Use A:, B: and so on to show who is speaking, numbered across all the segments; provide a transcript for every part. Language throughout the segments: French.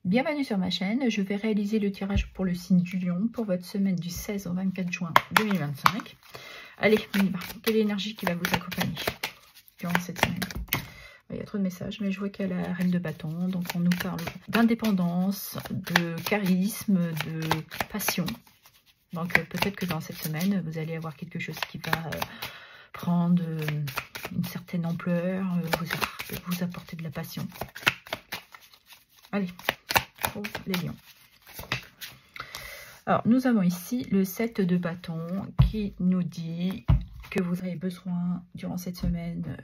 A: Bienvenue sur ma chaîne, je vais réaliser le tirage pour le signe du Lion pour votre semaine du 16 au 24 juin 2025. Allez, on y va. Quelle énergie qui va vous accompagner durant cette semaine? Il y a trop de messages, mais je vois qu'il y a la reine de bâton, donc on nous parle d'indépendance, de charisme, de passion. Donc peut-être que dans cette semaine, vous allez avoir quelque chose qui va prendre une certaine ampleur, vous apporter de la passion. Allez, pour les lions. Alors, nous avons ici le 7 de bâton qui nous dit que vous avez besoin, durant cette semaine,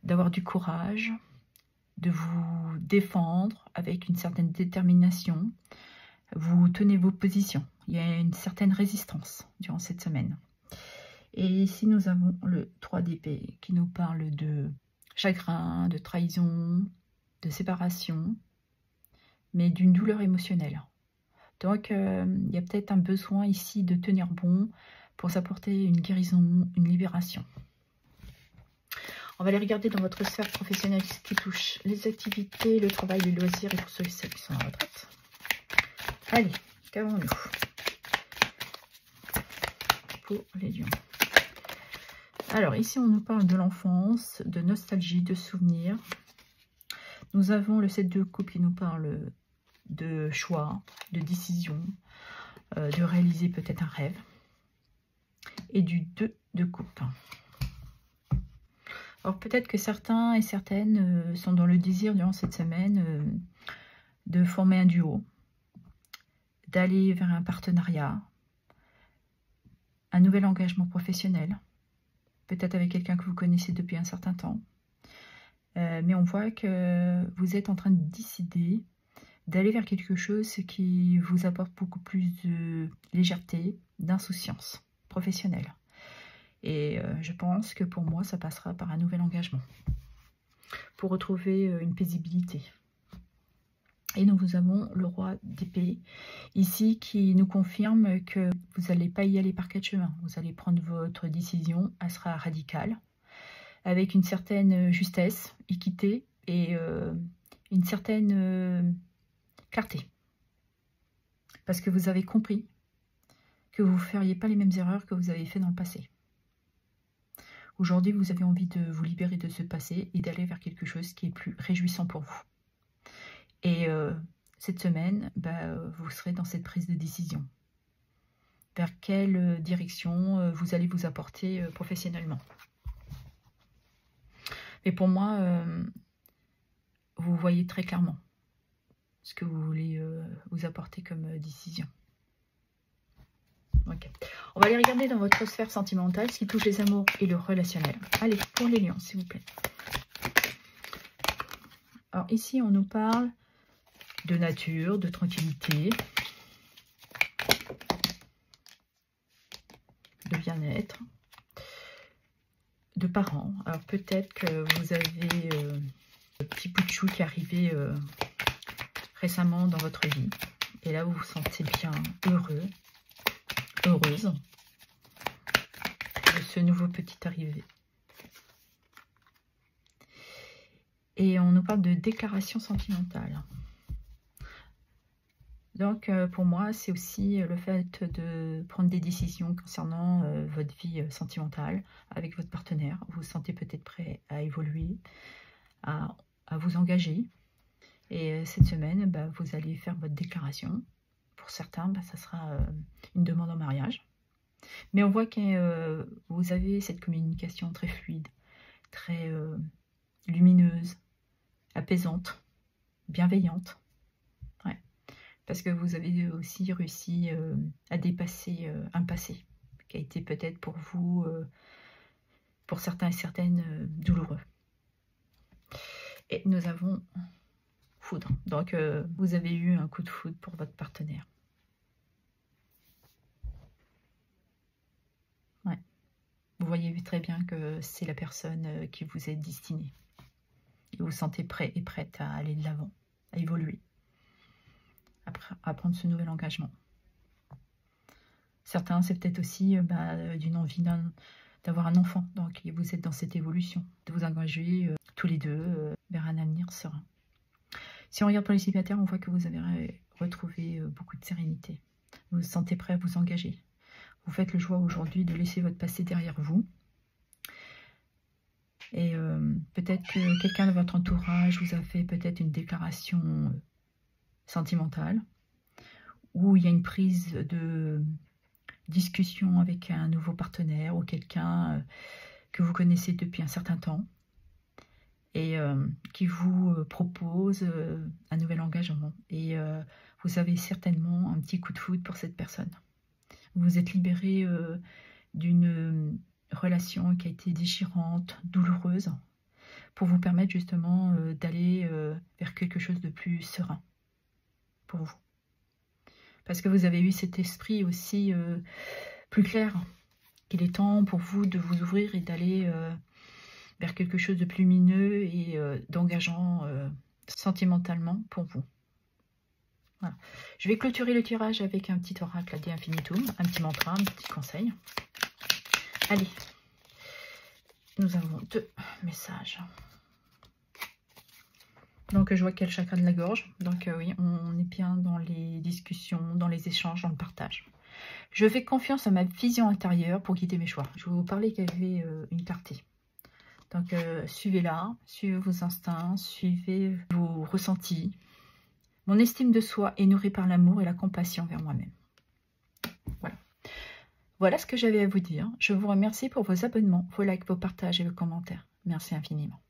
A: d'avoir du courage, de vous défendre avec une certaine détermination. Vous tenez vos positions. Il y a une certaine résistance durant cette semaine. Et ici, nous avons le 3 d'épée qui nous parle de chagrin, de trahison, de séparation, mais d'une douleur émotionnelle. Donc, il y a peut-être un besoin ici de tenir bon pour s'apporter une guérison, une libération. On va aller regarder dans votre sphère professionnelle ce qui touche les activités, le travail, les loisirs et pour ceux et celles qui sont en retraite. Allez, qu'avons-nous pour les lions? Alors, ici, on nous parle de l'enfance, de nostalgie, de souvenirs. Nous avons le 7 de coupe qui nous parle de choix, de décision, de réaliser peut-être un rêve. Et du 2 de coupe. Alors peut-être que certains et certaines sont dans le désir durant cette semaine de former un duo, d'aller vers un partenariat, un nouvel engagement professionnel, peut-être avec quelqu'un que vous connaissez depuis un certain temps. Mais on voit que vous êtes en train de décider d'aller vers quelque chose qui vous apporte beaucoup plus de légèreté, d'insouciance professionnelle. Et je pense que pour moi, ça passera par un nouvel engagement pour retrouver une paisibilité. Et nous avons le roi d'épée ici qui nous confirme que vous n'allez pas y aller par quatre chemins. Vous allez prendre votre décision, elle sera radicale, avec une certaine justesse, équité et une certaine clarté. Parce que vous avez compris que vous ne feriez pas les mêmes erreurs que vous avez fait dans le passé. Aujourd'hui, vous avez envie de vous libérer de ce passé et d'aller vers quelque chose qui est plus réjouissant pour vous. Et cette semaine, vous serez dans cette prise de décision. Vers quelle direction vous allez vous apporter professionnellement. Mais pour moi, vous voyez très clairement ce que vous voulez vous apporter comme décision. Okay. On va aller regarder dans votre sphère sentimentale ce qui touche les amours et le relationnel. Allez, pour les lions, s'il vous plaît. Alors ici, on nous parle de nature, de tranquillité, de bien-être, de parents. Alors peut-être que vous avez un petit bout de chou qui est arrivé récemment dans votre vie. Et là, vous vous sentez bien heureux. Heureuse de ce nouveau petit arrivé. Et on nous parle de déclaration sentimentale. Donc pour moi, c'est aussi le fait de prendre des décisions concernant votre vie sentimentale avec votre partenaire. Vous vous sentez peut-être prêt à évoluer, à vous engager. Et cette semaine, vous allez faire votre déclaration. Pour certains, ça sera une demande en mariage. Mais on voit que vous avez cette communication très fluide, très lumineuse, apaisante, bienveillante. Ouais. Parce que vous avez aussi réussi à dépasser un passé qui a été peut-être pour vous, pour certains et certaines, douloureux. Et nous avons foudre. Donc, vous avez eu un coup de foudre pour votre partenaire. Ouais. Vous voyez très bien que c'est la personne qui vous est destinée. Et vous vous sentez prêt et prête à aller de l'avant, à évoluer, à prendre ce nouvel engagement. Certains, c'est peut-être aussi d'une envie d'avoir un enfant. Donc, vous êtes dans cette évolution, de vous engager tous les deux vers un avenir serein. Si on regarde pour les célibataires, on voit que vous avez retrouvé beaucoup de sérénité. Vous vous sentez prêt à vous engager. Vous faites le choix aujourd'hui de laisser votre passé derrière vous. Et peut-être que quelqu'un de votre entourage vous a fait peut-être une déclaration sentimentale, où il y a une prise de discussion avec un nouveau partenaire ou quelqu'un que vous connaissez depuis un certain temps et qui vous propose un nouvel engagement. Et vous avez certainement un petit coup de foudre pour cette personne. Vous vous êtes libéré d'une relation qui a été déchirante, douloureuse, pour vous permettre justement d'aller vers quelque chose de plus serein pour vous. Parce que vous avez eu cet esprit aussi plus clair, qu'il est temps pour vous de vous ouvrir et d'aller vers quelque chose de plus lumineux et d'engageant sentimentalement pour vous. Voilà. Je vais clôturer le tirage avec un petit oracle ad infinitum, un petit mantra, un petit conseil. Allez, nous avons 2 messages. Donc je vois qu'il y a le chakra de la gorge. Donc oui, on est bien dans les discussions, dans les échanges, dans le partage. Je fais confiance à ma vision intérieure pour guider mes choix. Je vais vous parler qu'il y avait une clarté. Donc suivez-la, suivez vos instincts, suivez vos ressentis. Mon estime de soi est nourrie par l'amour et la compassion vers moi-même. Voilà. Voilà ce que j'avais à vous dire. Je vous remercie pour vos abonnements, vos likes, vos partages et vos commentaires. Merci infiniment.